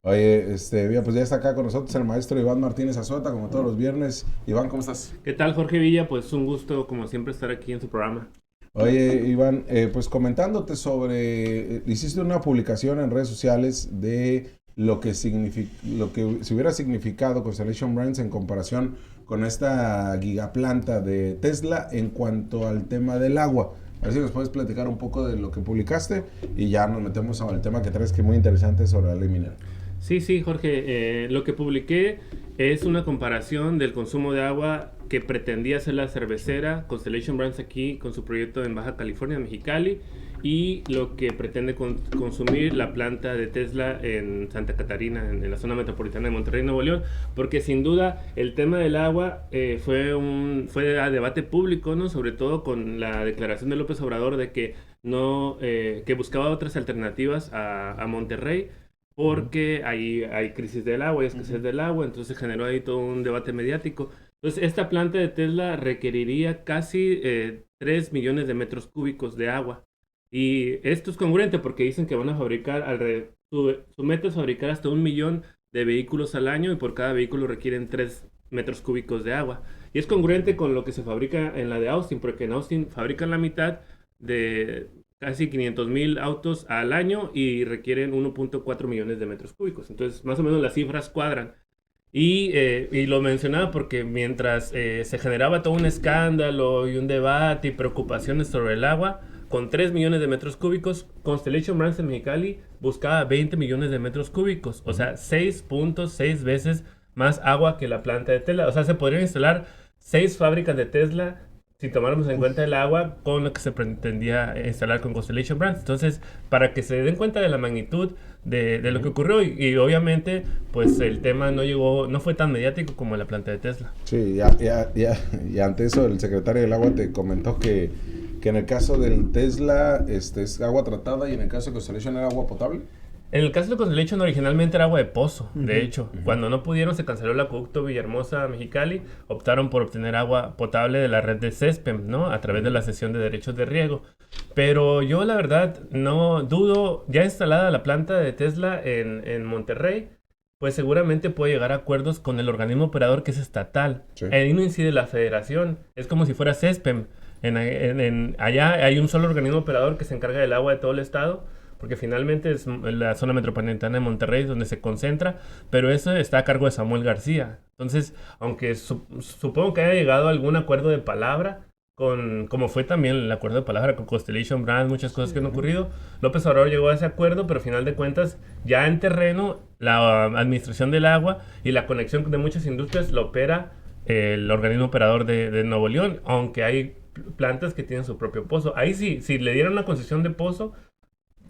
Oye, bien, pues ya está acá con nosotros el maestro Iván Martínez Azueta, como todos los viernes. Iván, ¿cómo estás? ¿Qué tal, Jorge Villa? Pues un gusto, como siempre, estar aquí en su programa. Oye, Iván, pues comentándote sobre, hiciste una publicación en redes sociales de lo que se hubiera significado Constellation Brands en comparación con esta gigaplanta de Tesla en cuanto al tema del agua. A ver si nos puedes platicar un poco de lo que publicaste y ya nos metemos al tema que traes, que es muy interesante sobre la ley minera. Sí, sí, Jorge. Lo que publiqué es una comparación del consumo de agua que pretendía hacer la cervecera Constellation Brands aquí con su proyecto en Baja California, Mexicali, y lo que pretende consumir la planta de Tesla en Santa Catarina, en la zona metropolitana de Monterrey, Nuevo León, porque sin duda el tema del agua fue a debate público, ¿no? Sobre todo con la declaración de López Obrador de que no que buscaba otras alternativas a Monterrey porque ahí hay crisis del agua, hay escasez del agua, entonces generó ahí todo un debate mediático. Entonces, esta planta de Tesla requeriría casi 3 millones de metros cúbicos de agua. Y esto es congruente porque dicen que van a fabricar su meta es fabricar hasta 1 millón de vehículos al año y por cada vehículo requieren 3 metros cúbicos de agua. Y es congruente con lo que se fabrica en la de Austin, porque en Austin fabrican la mitad de casi 500,000 autos al año y requieren 1.4 millones de metros cúbicos. Entonces, más o menos las cifras cuadran. Y lo mencionaba porque mientras se generaba todo un escándalo y un debate y preocupaciones sobre el agua, con 3 millones de metros cúbicos, Constellation Brands en Mexicali buscaba 20 millones de metros cúbicos, o sea, 6.6 veces más agua que la planta de Tesla. O sea, se podrían instalar 6 fábricas de Tesla si tomáramos en cuenta el agua con lo que se pretendía instalar con Constellation Brands. Entonces, para que se den cuenta de la magnitud de lo que ocurrió y obviamente, pues el tema no fue tan mediático como la planta de Tesla. Sí, y ante eso el secretario del agua te comentó que en el caso del Tesla es agua tratada y en el caso de Constellation era agua potable. En el caso de Constellation originalmente era agua de pozo, de hecho. Cuando no pudieron se canceló el acueducto Villahermosa-Mexicali, optaron por obtener agua potable de la red de CESPEM, ¿no? A través de la cesión de derechos de riego. Pero yo la verdad no dudo, ya instalada la planta de Tesla en Monterrey, pues seguramente puede llegar a acuerdos con el organismo operador que es estatal. Sí. Ahí no incide la federación, es como si fuera CESPEM. Allá hay un solo organismo operador que se encarga del agua de todo el estado, porque finalmente es la zona metropolitana de Monterrey donde se concentra, pero eso está a cargo de Samuel García. Entonces, aunque supongo que haya llegado a algún acuerdo de palabra, como fue también el acuerdo de palabra con Constellation Brands, muchas cosas que han ocurrido, López Obrador llegó a ese acuerdo, pero al final de cuentas, ya en terreno, la administración del agua y la conexión de muchas industrias la opera el organismo operador de Nuevo León, aunque hay plantas que tienen su propio pozo. Ahí sí, si le dieran una concesión de pozo,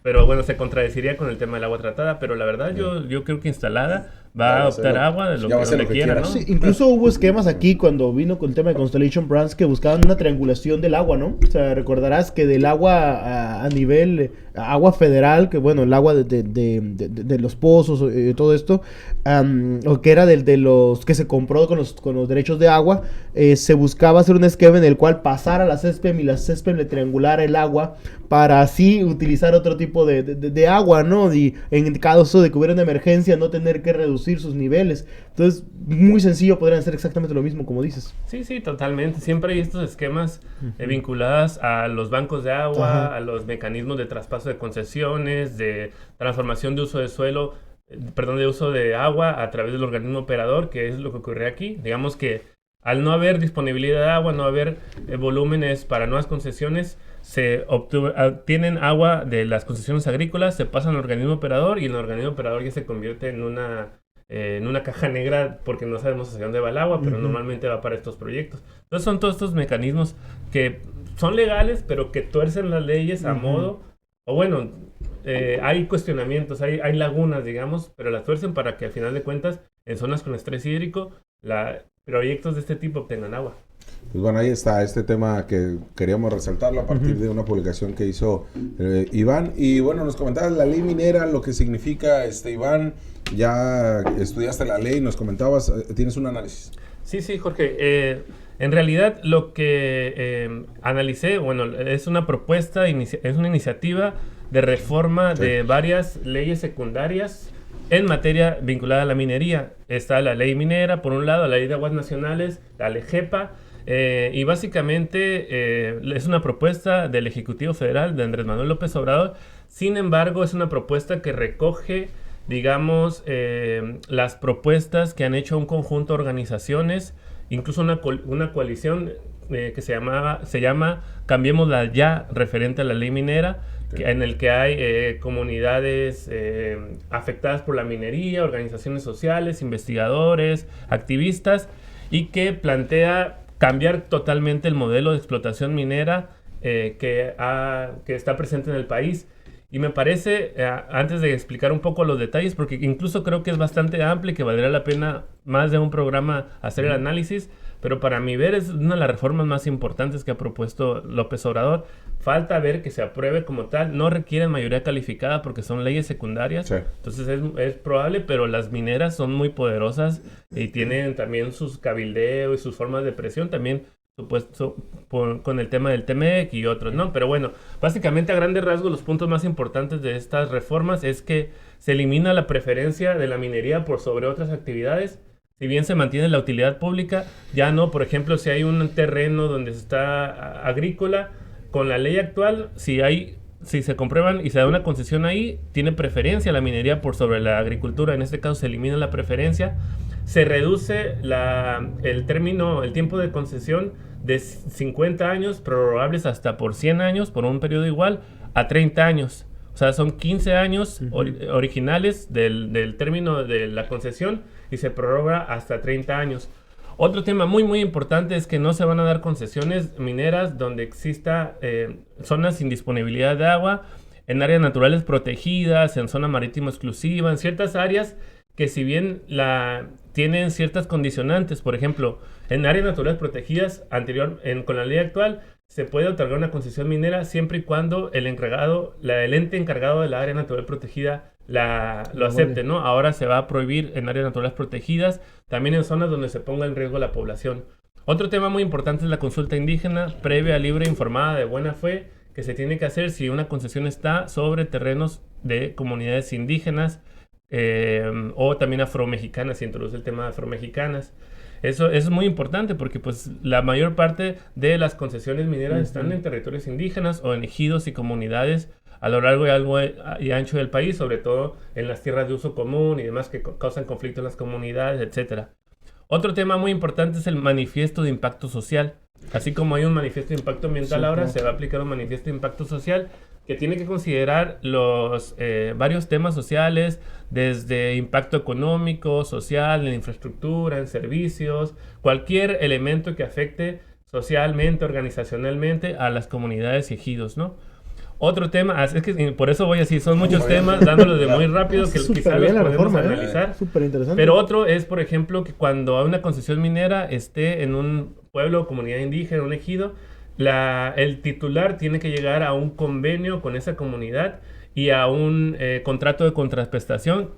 pero bueno, se contradeciría con el tema del agua tratada, pero la verdad yo creo que instalada va a optar agua de lo que donde quiera, ¿no? Sí, incluso hubo esquemas aquí cuando vino con el tema de Constellation Brands que buscaban una triangulación del agua, ¿no? O sea, recordarás que del agua a nivel agua federal, que bueno, el agua de los pozos, todo esto, o que era de los que se compró con los derechos de agua, se buscaba hacer un esquema en el cual pasara la CESPEM y la CESPEM le triangulara el agua para así utilizar otro tipo de agua, ¿no? Y en caso de que hubiera una emergencia, no tener que reducir sus niveles. Entonces, muy sencillo, podrían hacer exactamente lo mismo, como dices. Sí, sí, totalmente. Siempre hay estos esquemas vinculados a los bancos de agua, a los mecanismos de traspaso de concesiones, de transformación de uso de suelo, de uso de agua a través del organismo operador, que es lo que ocurre aquí. Digamos que al no haber disponibilidad de agua, no haber volúmenes para nuevas concesiones, se obtienen agua de las concesiones agrícolas, se pasan al organismo operador y el organismo operador ya se convierte en una caja negra porque no sabemos hacia dónde va el agua, pero normalmente va para estos proyectos. Entonces son todos estos mecanismos que son legales, pero que tuercen las leyes a modo, o bueno, hay cuestionamientos, hay lagunas, digamos, pero las tuercen para que al final de cuentas, en zonas con estrés hídrico, proyectos de este tipo obtengan agua. Pues bueno, ahí está este tema que queríamos resaltarlo a partir de una publicación que hizo Iván. Y bueno, nos comentabas la ley minera, lo que significa, Iván, ya estudiaste la ley, nos comentabas, tienes un análisis. Sí, sí, Jorge. En realidad lo que analicé, bueno, es una propuesta, es una iniciativa de reforma de varias leyes secundarias en materia vinculada a la minería. Está la ley minera, por un lado, la ley de aguas nacionales, la LEGEPA, y básicamente es una propuesta del Ejecutivo Federal de Andrés Manuel López Obrador. Sin embargo, es una propuesta que recoge, digamos, las propuestas que han hecho un conjunto de organizaciones, incluso una coalición que se llama Cambiémosla Ya, referente a la ley minera, en el que hay comunidades afectadas por la minería, organizaciones sociales, investigadores, activistas, y que plantea cambiar totalmente el modelo de explotación minera que está presente en el país. Y me parece, antes de explicar un poco los detalles, porque incluso creo que es bastante amplio y que valdría la pena más de un programa hacer el análisis, pero para mi ver es una de las reformas más importantes que ha propuesto López Obrador. Falta ver que se apruebe como tal. No requieren mayoría calificada porque son leyes secundarias. Sí. Entonces es probable, pero las mineras son muy poderosas y tienen también sus cabildeos y sus formas de presión también, supuesto, con el tema del TEMEC y otros, ¿no? Pero bueno, básicamente a grandes rasgos los puntos más importantes de estas reformas es que se elimina la preferencia de la minería por sobre otras actividades. Si bien se mantiene la utilidad pública, ya no, por ejemplo, si hay un terreno donde está agrícola, con la ley actual, si se comprueban y se da una concesión ahí, tiene preferencia la minería por sobre la agricultura. En este caso se elimina la preferencia, se reduce el tiempo de concesión de 50 años, prorrogables hasta por 100 años, por un periodo igual, a 30 años. O sea, son 15 años originales del término de la concesión y se prorroga hasta 30 años. Otro tema muy, muy importante es que no se van a dar concesiones mineras donde exista zonas sin disponibilidad de agua, en áreas naturales protegidas, en zona marítima exclusiva, en ciertas áreas que si bien tienen ciertas condicionantes. Por ejemplo, en áreas naturales protegidas, con la ley actual, se puede otorgar una concesión minera siempre y cuando el ente encargado de la área natural protegida lo acepte, ¿no? Ahora se va a prohibir en áreas naturales protegidas, también en zonas donde se ponga en riesgo la población. Otro tema muy importante es la consulta indígena, previa, libre, informada, de buena fe, que se tiene que hacer si una concesión está sobre terrenos de comunidades indígenas o también afromexicanas, se introduce el tema de afromexicanas. Eso es muy importante porque pues la mayor parte de las concesiones mineras están en territorios indígenas o en ejidos y comunidades a lo largo y ancho del país, sobre todo en las tierras de uso común y demás que causan conflicto en las comunidades, etc. Otro tema muy importante es el manifiesto de impacto social. Así como hay un manifiesto de impacto ambiental, ahora se va a aplicar un manifiesto de impacto social que tiene que considerar los varios temas sociales, desde impacto económico, social, en infraestructura, en servicios, cualquier elemento que afecte socialmente, organizacionalmente a las comunidades y ejidos, ¿no? Otro tema, es que por eso voy así, son muchos temas, dándolos de muy rápido que quizás los podemos analizar. Súper interesante. Pero otro es, por ejemplo, que cuando hay una concesión minera esté en un pueblo o comunidad indígena, un ejido, el titular tiene que llegar a un convenio con esa comunidad y a un contrato de contraprestación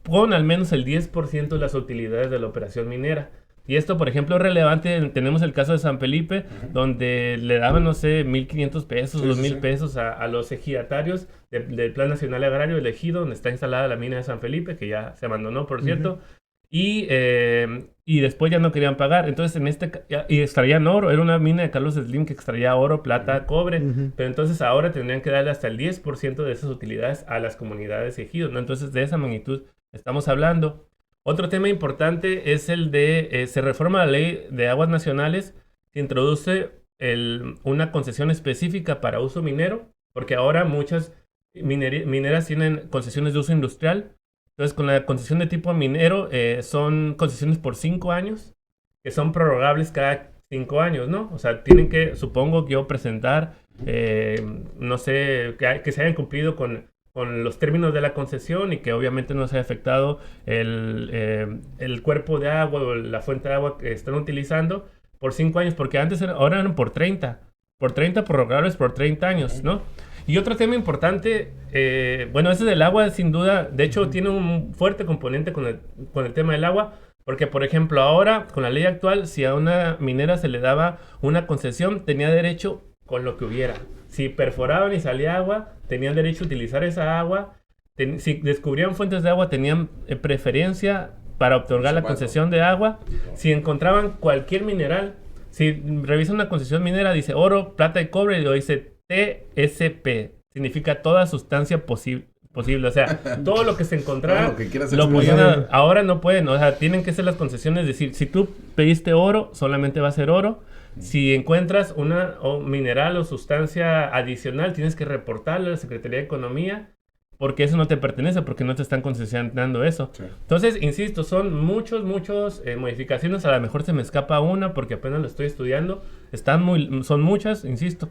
con al menos el 10% de las utilidades de la operación minera. Y esto, por ejemplo, es relevante. Tenemos el caso de San Felipe, donde le daban, no sé, 1,500 pesos, 2,000 pesos a los ejidatarios del Plan Nacional Agrario elegido, donde está instalada la mina de San Felipe, que ya se abandonó, por cierto. Y después ya no querían pagar. Entonces, y extraían oro. Era una mina de Carlos Slim que extraía oro, plata, cobre. Pero entonces ahora tendrían que darle hasta el 10% de esas utilidades a las comunidades y ejidos, ¿no? Entonces, de esa magnitud estamos hablando. Otro tema importante es el de, se reforma la ley de aguas nacionales, que introduce una concesión específica para uso minero, porque ahora muchas mineras tienen concesiones de uso industrial. Entonces, con la concesión de tipo minero, son concesiones por 5 años, que son prorrogables cada 5 años, ¿no? O sea, tienen que, supongo que yo presentar, no sé, que se hayan cumplido con los términos de la concesión y que obviamente no se haya afectado el cuerpo de agua o la fuente de agua que están utilizando por 5 años, porque ahora eran por 30 prorrogables por 30 años, ¿no? Y otro tema importante, bueno, ese del agua sin duda, de hecho tiene un fuerte componente con el tema del agua, porque por ejemplo ahora con la ley actual, si a una minera se le daba una concesión, tenía derecho con lo que hubiera. Si perforaban y salía agua, tenían derecho a utilizar esa agua si descubrían fuentes de agua, tenían preferencia para otorgar la concesión de agua. Si encontraban cualquier mineral, si revisan una concesión minera, dice oro, plata y cobre, y lo dice TSP, significa toda sustancia posible. O sea, todo lo que se encontrara lo podían, ahora no pueden, o sea, tienen que ser las concesiones, es decir, si tú pediste oro, solamente va a ser oro. Si encuentras una mineral o sustancia adicional, tienes que reportarlo a la Secretaría de Economía, porque eso no te pertenece, porque no te están concesionando eso. Sí. Entonces, insisto, son muchas modificaciones, a lo mejor se me escapa una porque apenas lo estoy estudiando, son muchas, insisto,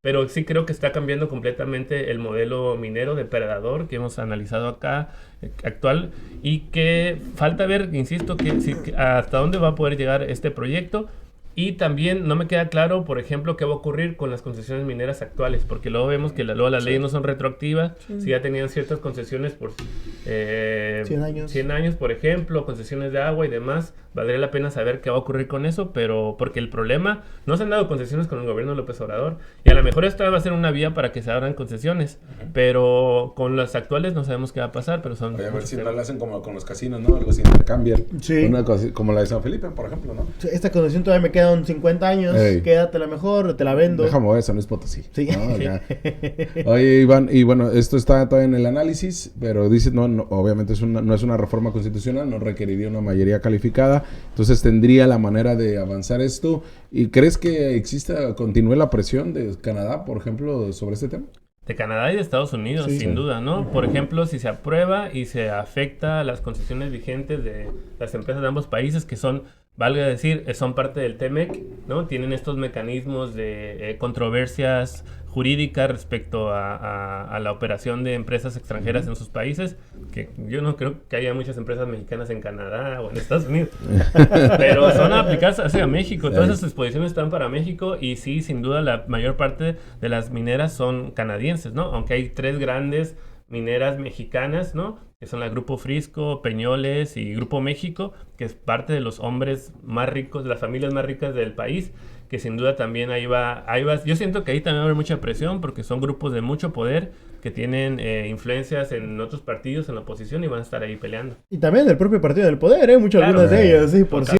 pero sí creo que está cambiando completamente el modelo minero depredador que hemos analizado acá, actual, y que falta ver, insisto, que hasta dónde va a poder llegar este proyecto. Y también no me queda claro, por ejemplo, qué va a ocurrir con las concesiones mineras actuales, porque luego vemos que luego las leyes no son retroactivas, si ya tenían ciertas concesiones por 100 años, por ejemplo, concesiones de agua y demás, valdría la pena saber qué va a ocurrir con eso, pero porque el problema, no se han dado concesiones con el gobierno de López Obrador, y a lo mejor esta va a ser una vía para que se abran concesiones, pero con las actuales no sabemos qué va a pasar, pero son... Oye, a ver si no lo hacen como con los casinos, ¿no? Los intercambian. Sí. Una cosa, como la de San Felipe, por ejemplo, ¿no? Esta concesión todavía me quedan 50 años, quédatela mejor, te la vendo. Déjame eso, no es Potosí. Sí. ¿No? Oye, Iván, y bueno, esto está todavía en el análisis, pero dice, no obviamente no es una reforma constitucional, no requeriría una mayoría calificada, entonces tendría la manera de avanzar esto. ¿Y crees que continúe la presión de Canadá, por ejemplo, sobre este tema? De Canadá y de Estados Unidos, sin duda, ¿no? Por ejemplo, si se aprueba y se afecta las concesiones vigentes de las empresas de ambos países, que son, valga decir, son parte del TEMEC, ¿no? Tienen estos mecanismos de controversias jurídicas respecto a la operación de empresas extranjeras en sus países, que yo no creo que haya muchas empresas mexicanas en Canadá o en Estados Unidos, pero son aplicadas hacia México. Todas esas disposiciones están para México y sí, sin duda, la mayor parte de las mineras son canadienses, ¿no? Aunque hay 3 grandes mineras mexicanas, ¿no? Que son la Grupo Frisco, Peñoles y Grupo México, que es parte de los hombres más ricos, de las familias más ricas del país, que sin duda también ahí va. Yo siento que ahí también va a haber mucha presión, porque son grupos de mucho poder, que tienen influencias en otros partidos, en la oposición, y van a estar ahí peleando. Y también del propio partido del poder, algunas de ellas, sí, por cierto.